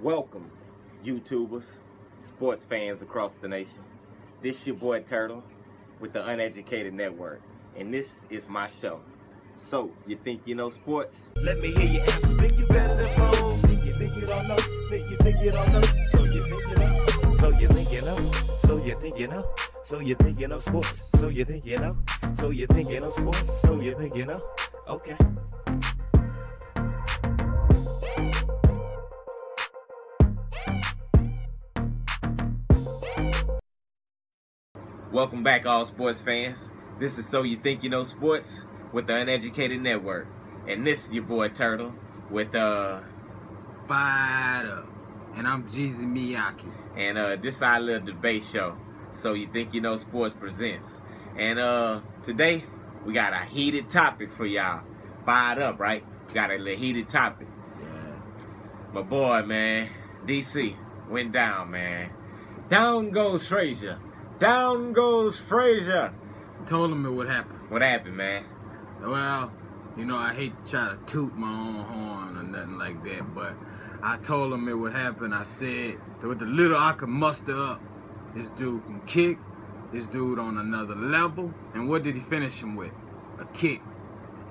Welcome, YouTubers, sports fans across the nation. This your boy Turtle with the Uneducated Network, and this is my show. So, you think you know sports? Let me hear your answers. Think you better than most. Think you don't know. Think you don't know. So you think you know. So you think you know. So you think you know. So you think you know sports. So you think you know. So you think you know sports. So you think you know. Okay. Welcome back, all sports fans. This is So You Think You Know Sports with the Uneducated Network, and this is your boy Turtle with Fired Up, and I'm Jeezy Miyake. And this is our little debate show. So You Think You Know Sports presents, and today we got a heated topic for y'all. Fired up, right? Got a little heated topic. Yeah. My boy, man, DC went down, man. Down goes Frazier. Down goes Frazier. Told him it would happen. What happened, man? Well, you know, I hate to try to toot my own horn or nothing like that, but I told him it would happen. I said that with the little I could muster up, this dude can kick, this dude on another level. And what did he finish him with? A kick.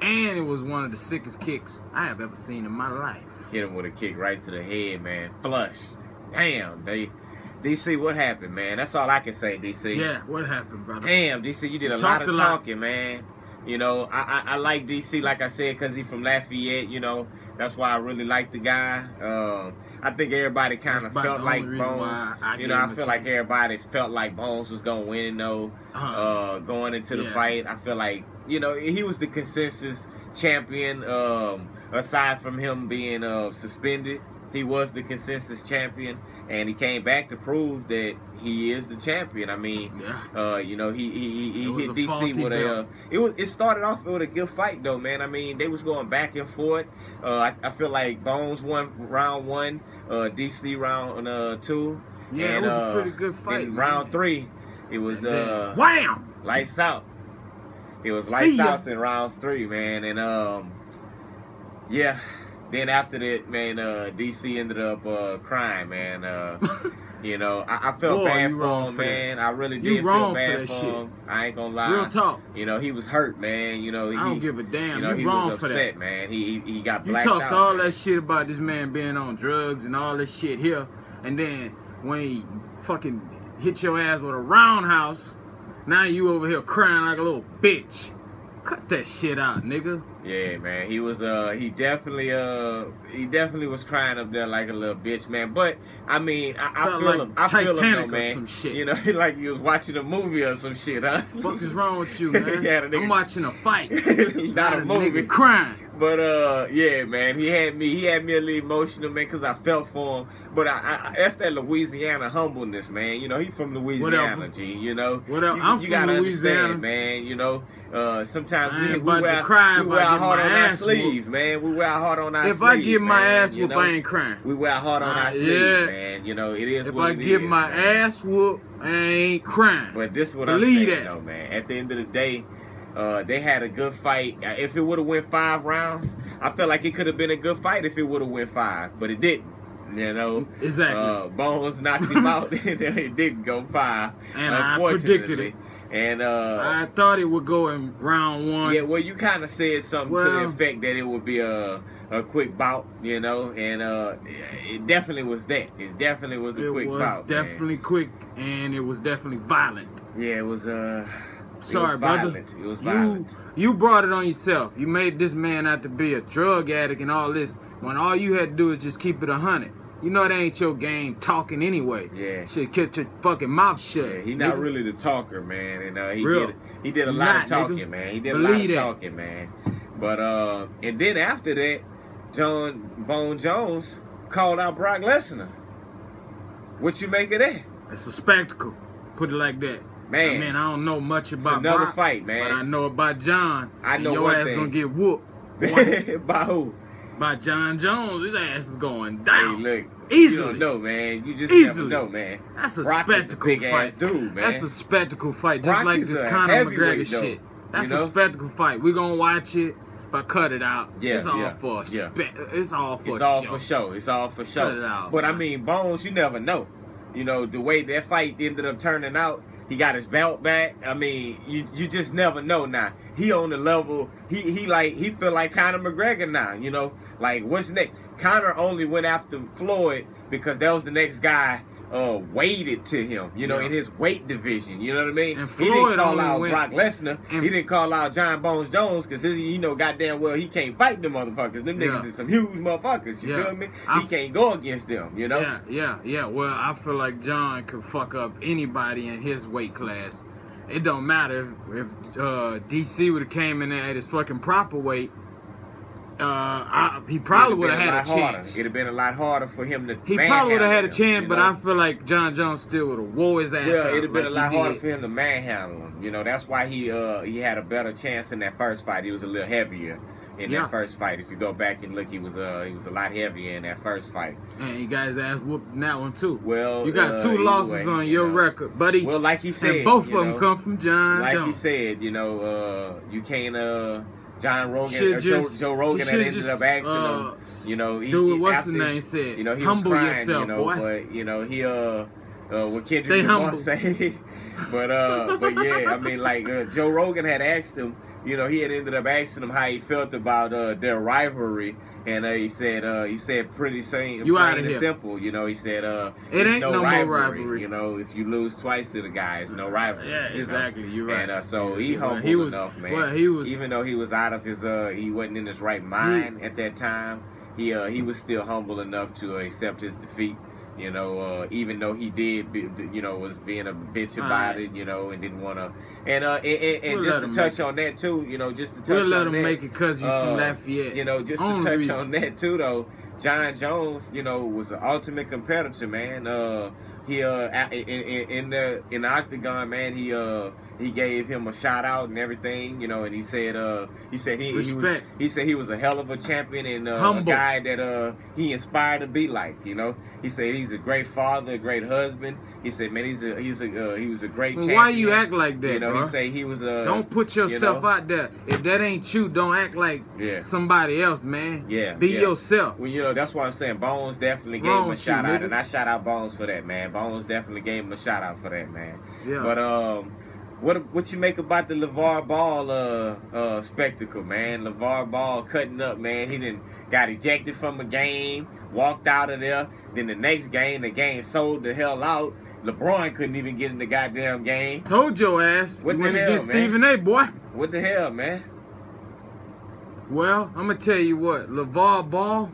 And it was one of the sickest kicks I have ever seen in my life. Hit him with a kick right to the head, man. Flushed. Damn, DC, what happened, man? That's all I can say, DC. Yeah, what happened, brother? Damn, DC, you did a lot of talking, man. You know, I like DC, like I said, because he's from Lafayette, you know. That's why I really like the guy. I think everybody kind of felt like Bones. You know, I feel like everybody felt like Bones was going to win, though, going into the fight. I feel like, you know, he was the consensus champion, aside from him being suspended. He was the consensus champion, and he came back to prove that he is the champion. I mean, you know, he hit DC with a. It started off with a good fight, though, man. I mean, they was going back and forth. I feel like Bones won round 1, DC round 2. Yeah, and, it was a pretty good fight. In round 3, it was wham! Lights out. It was lights out in rounds 3, man, and yeah. Then after that, man, DC ended up crying, man. You know, I felt bad for him, man. I really did feel bad for him. I ain't gonna lie. Real talk. You know, he was hurt, man. You know, I don't give a damn. You know, he was upset, man. He got blacked out. You talked all that shit about this man being on drugs and all this shit here, and then when he fucking hit your ass with a roundhouse, now you over here crying like a little bitch. Cut that shit out, nigga. Yeah, man. He was he definitely was crying up there like a little bitch, man. But I mean, I feel like him. I feel him though, man. Some shit. You know, like he was watching a movie or some shit, huh? What the fuck is wrong with you, man? Yeah, I'm watching a fight. Not a movie. Nigga crying. But yeah, man, he had me a little emotional, man, because I felt for him. But that's that Louisiana humbleness, man. You know, he from Louisiana, G. You know, I'm you from gotta Louisiana, understand, man. You know, sometimes we wear our heart on our sleeves, man. We wear our heart on our sleeves. If I get my ass whooped, you know? I ain't crying. We wear our heart on our sleeve, man. You know, it is what it is. If I get my ass whooped, I ain't crying. But this is what I'm saying, though, man. At the end of the day, they had a good fight. If it would have went 5 rounds, I feel like it could have been a good fight if it would have went 5, but it didn't. You know, exactly. Bones knocked him out, and it didn't go 5. And I predicted it. And I thought it would go in round 1. Yeah, well, you kind of said something to the effect that it would be a quick bout, you know, and it definitely was that. It definitely was a quick bout. It was definitely quick, and it was definitely violent. Yeah, it was Sorry, brother. It was violent. You brought it on yourself. You made this man out to be a drug addict and all this, when all you had to do is just keep it 100. You know it ain't your game talking anyway. Yeah. Should keep your fucking mouth shut. Yeah, he not really the talker, man. And he did a lot of talking, man. He did a lot of talking, man. But and then after that, Bone Jones called out Brock Lesnar. What you make of that? It's a spectacle. Put it like that. Man, I don't know much about another Brock, fight, man. But I know about John. I know your one ass thing. Gonna get whooped. By who? By John Jones. His ass is going down. Hey, look. Easily. You don't know, man. You just Easily. never know, man. That's a Brock spectacle is a big fight. Ass dude, man. That's a spectacle fight. Just Brock like is this a Conor heavyweight, McGregor though, shit. That's you know? a spectacle fight. We're going to watch it. but cut it out. Yeah, it's all for it's all for show. It's all for show. Cut it out, but man. I mean, Bones, you never know. You know, the way that fight ended up turning out, he got his belt back. I mean, you just never know now. He on the level, he feel like Conor McGregor now, you know? Like, what's next? Conor only went after Floyd because that was the next guy weighted to him, you know, in his weight division. You know what I mean? And he didn't call out went, Brock Lesnar. He didn't call out John Bones Jones because, you know, goddamn well he can't fight them motherfuckers. Them niggas is some huge motherfuckers. You feel me? He can't go against them, you know? Yeah. Well, I feel like John could fuck up anybody in his weight class. It don't matter if DC would have came in there at his fucking proper weight. He probably would have had a chance. It'd have been a lot harder for him to. He probably would have had a chance, but I feel like John Jones still would have wore his ass. Well, it'd have been a lot harder for him to manhandle him. You know, that's why he had a better chance in that first fight. He was a little heavier in that first fight. If you go back and look, he was a lot heavier in that first fight. And you guys ass whooped in that one too. Well, you got 2 losses on your record, buddy. Well, like he said, and both of them come from John Jones. Like he said, you know, you can't. John Rogan, Joe Rogan had ended up asking him, you know, dude, what's the name said? You know, he humble was crying, yourself, you know, boy. But you know, he what Kendrick Stay Lamar humble. say, but yeah, I mean, like Joe Rogan had asked him, you know, he had ended up asking him how he felt about their rivalry. And he said pretty plain and simple. You know, he said it ain't no rivalry. more rivalry. You know, if you lose twice to the guy, it's no rivalry. Yeah, exactly. You're right. And so he humble enough, man. Well, he was, even though he was out of his he wasn't in his right mind at that time. He was still humble enough to accept his defeat. You know, even though he did, you know, was being a bitch about it, you know, and didn't want to, and just to touch on that too, you know, just to touch on that. We'll let him make it because you from Lafayette. You know, just to touch on that too, though. John Jones, you know, was the ultimate competitor, man. He in the octagon, man, he gave him a shout out and everything, you know, and he said he was a hell of a champion and a guy that he inspired to be like, you know. He said he's a great father, a great husband. He said, man, he was a great champion. Why you act like that? You know, bro? he said he was a. Don't put yourself out there. If that ain't you, don't act like somebody else, man. Be yourself. Well, you know, that's why I'm saying Bones definitely gave him a shout out, and I shout out Bones for that, man. Bones definitely gave him a shout out for that, man. Yeah. But what you make about the Lavar Ball spectacle, man? Lavar Ball cutting up, man. He got ejected from a game, walked out of there. Then the next game, the game sold the hell out. LeBron couldn't even get in the goddamn game. Told your ass. What you the hell, man? Stephen A, boy. What the hell, man? Well, I'm gonna tell you what, Lavar Ball,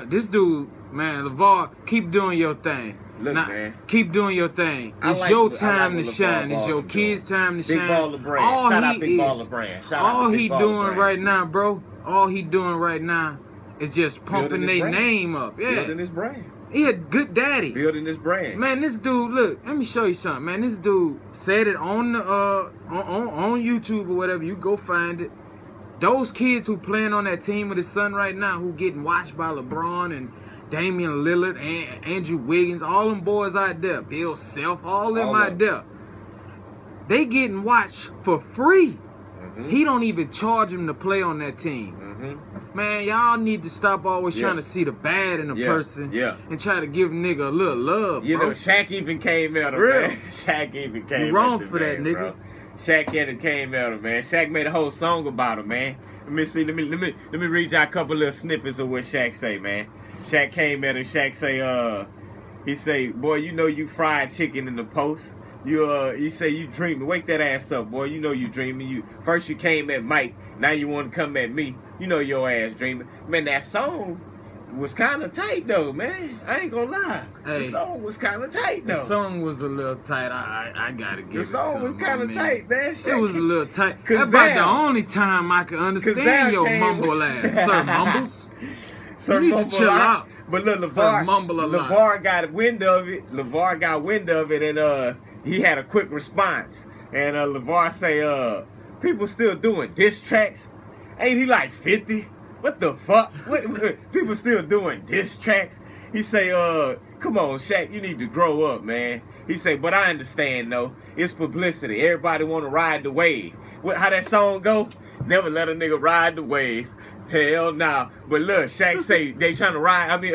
this dude, man, Lavar, keep doing your thing. Look, man. Keep doing your thing. It's your time to shine. It's your kids' time to shine. Big Baller Brand. Shout out Big Baller Brand. All he doing right now, bro, all he doing right now is just pumping their name up. Yeah. Building his brand. He a good daddy. Building his brand. Man, this dude, look, let me show you something, man. This dude said it on the on YouTube or whatever. You go find it. Those kids who playing on that team with his son right now, who getting watched by LeBron and Damian Lillard and Andrew Wiggins, all them boys out there, Bill Self, all them out there, they getting watched for free. He don't even charge them to play on that team. Man, y'all need to stop always trying to see the bad in a person and try to give a nigga a little love, you bro. know, Shaq even came at him, man. Shaq even came. You wrong for that, nigga. Bro. Shaq came at him, man. Shaq made a whole song about him, man. Let me read y'all a couple little snippets of what Shaq say, man. Shaq came at him. Shaq say, he say, boy, you know you fried chicken in the post. You say you dreaming. Wake that ass up, boy. You know you dreaming. First you came at Mike. Now you want to come at me. You know your ass dreaming. Man, that song was kind of tight though, man. I ain't gonna lie. Hey, the song was kind of tight though. The song was a little tight. I gotta give it to him. The song was kind of tight, man. It was a little tight. That's about the only time I can understand your mumble ass, Sir Mumbles. Sir you need to chill out. But look, LeVar got wind of it. LeVar got wind of it, and he had a quick response. And LeVar say, people still doing diss tracks? Ain't he like 50? What the fuck? People still doing diss tracks? He say, come on, Shaq, you need to grow up, man. He say, but I understand, though. It's publicity. Everybody want to ride the wave. How that song go? Never let a nigga ride the wave. Hell nah. But look, Shaq say they trying to ride. I mean,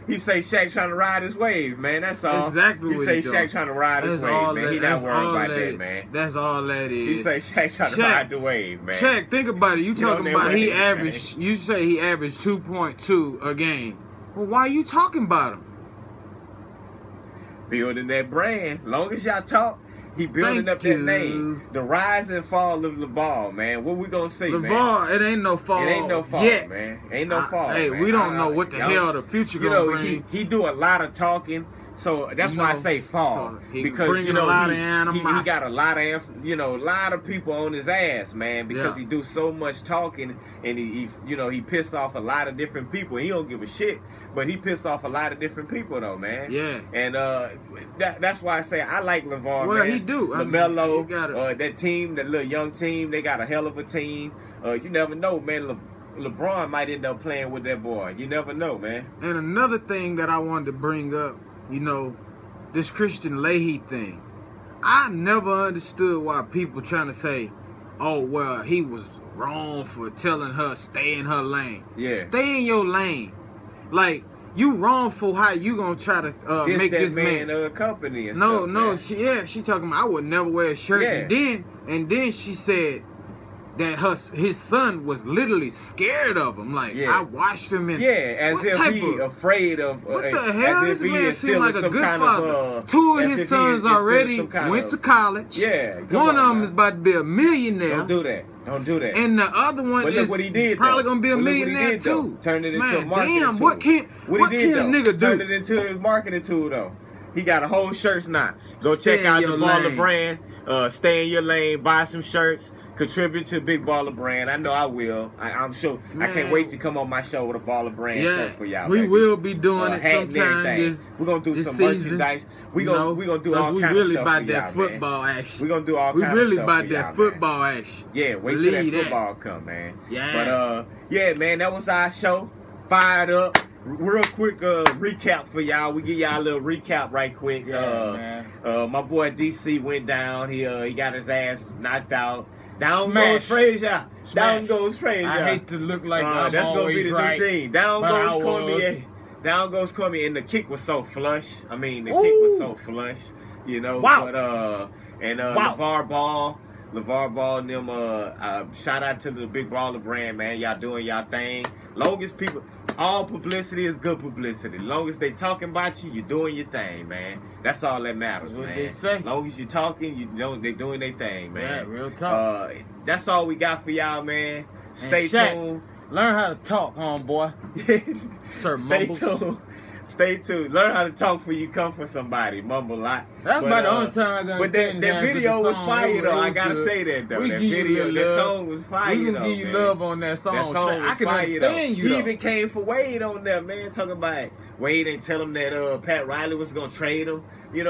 he say Shaq trying to ride his wave, man. That's all. Exactly what he say Shaq trying to ride his wave, man. He not worried about that, man. That's all that is. He say Shaq trying to ride the wave, man. Shaq, think about it. You talking about he averaged, you say he averaged 2.2 a game. Well, why are you talking about him? Building that brand. Long as y'all talk, he building up that name. The rise and fall of Lavar, man. What we gonna say, man? Lavar, it ain't no fall. It ain't no fall, man. Ain't no fall. Hey, man. We don't know what the hell the future gonna bring. He do a lot of talking. So that's why I say fall, because he got a lot of a lot of people on his ass, man, because he do so much talking, and he piss off a lot of different people. He don't give a shit, but he piss off a lot of different people though, man. Yeah. And that's why I say I like Lavar. Well, man. He do. LaMelo, that team, that little young team, they got a hell of a team. You never know, man. LeBron might end up playing with that boy. You never know, man. And another thing that I wanted to bring up. This Christian Leahy thing. I never understood why people trying to say, oh, well, he was wrong for telling her stay in her lane. Yeah. Stay in your lane. Like, you wrong for how you gonna try to make this man company and stuff. She talking about I would never wear a shirt. Yeah. And then she said that his son was literally scared of him. Like, I watched him and as if he afraid of what the hell? This man seemed like a good father. 2 of his sons already went to college. Yeah, one of them is about to be a millionaire. Don't do that. Don't do that. And the other one is what he did, probably gonna be a millionaire too. Turned it into a marketing tool. What can a nigga do? Turned it into his marketing tool though. He got a whole shirts now. Go check out the Baller brand. Stay in your lane. Buy some shirts. Contribute to Big Baller brand. I know I will. I'm sure. Man. I can't wait to come on my show with a Baller brand show for y'all. We will be doing it sometime. We're gonna do some merchandise. We're gonna do all kinds of stuff about that football action. We're gonna do all kinds of stuff. We really about that football action. Yeah, wait till that football come, man. Yeah. But man, that was our show. Fired up. Real quick recap for y'all. We give y'all a little recap right quick. My boy DC went down. He got his ass knocked out. Down goes Frazier. Down goes Frazier. I hate to look like I'm that's gonna be the new thing. Down goes Cormier. Down goes Cormier, and the kick was so flush. I mean, the kick was so flush. Wow. But LeVar Ball and them. Shout out to the Big Baller brand, man. Y'all doing y'all thing. Long as people, all publicity is good publicity. Long as they talking about you, you're doing your thing, man. That's all that matters, man. They say. Long as you talking, they doing their thing, man. Yeah, real talk. That's all we got for y'all, man. Stay tuned. Learn how to talk, homeboy. Sir, Stay tuned. Learn how to talk before you come for somebody. Mumble a lot. That's about the only time I got. But that video was fire though. I gotta say that though. That song was fire though. We gonna give you love on that song. That song was I can fire understand you. He even came for Wade on there, man. Talking about Wade ain't tell him that Pat Riley was gonna trade him. He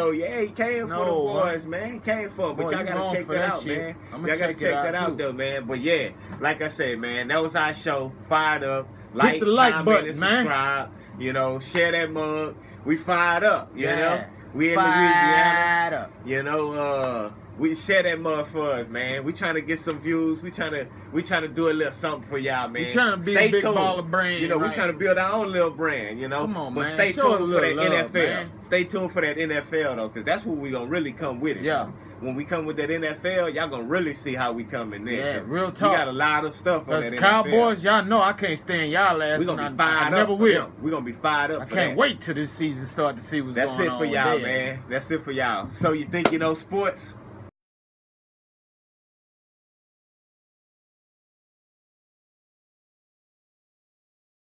came for the boys, man. He came for them. But y'all gotta check that out, man. Y'all gotta check that out though, man. But yeah, like I said, man, that was our show. Fired up. Hit the like comment, button, and subscribe. Man. Share that mug. We fired up, you know. We in Louisiana. We share that mug for us, man. We trying to get some views. We trying to do a little something for y'all, man. We trying to be a Big Baller brand. We trying to build our own little brand, Come on, but man. Stay tuned for that NFL. Man. Stay tuned for that NFL though, because that's where we gonna really come with it. Yeah. When we come with that NFL, y'all gonna really see how we come in there. Yeah, real talk. We got a lot of stuff on that NFL. Cowboys, y'all know I can't stand y'all ass. We gonna be fired up. We gonna be fired up. I can't wait till this season start to see what's going on. That's it for y'all, man. That's it for y'all. So you think you know sports?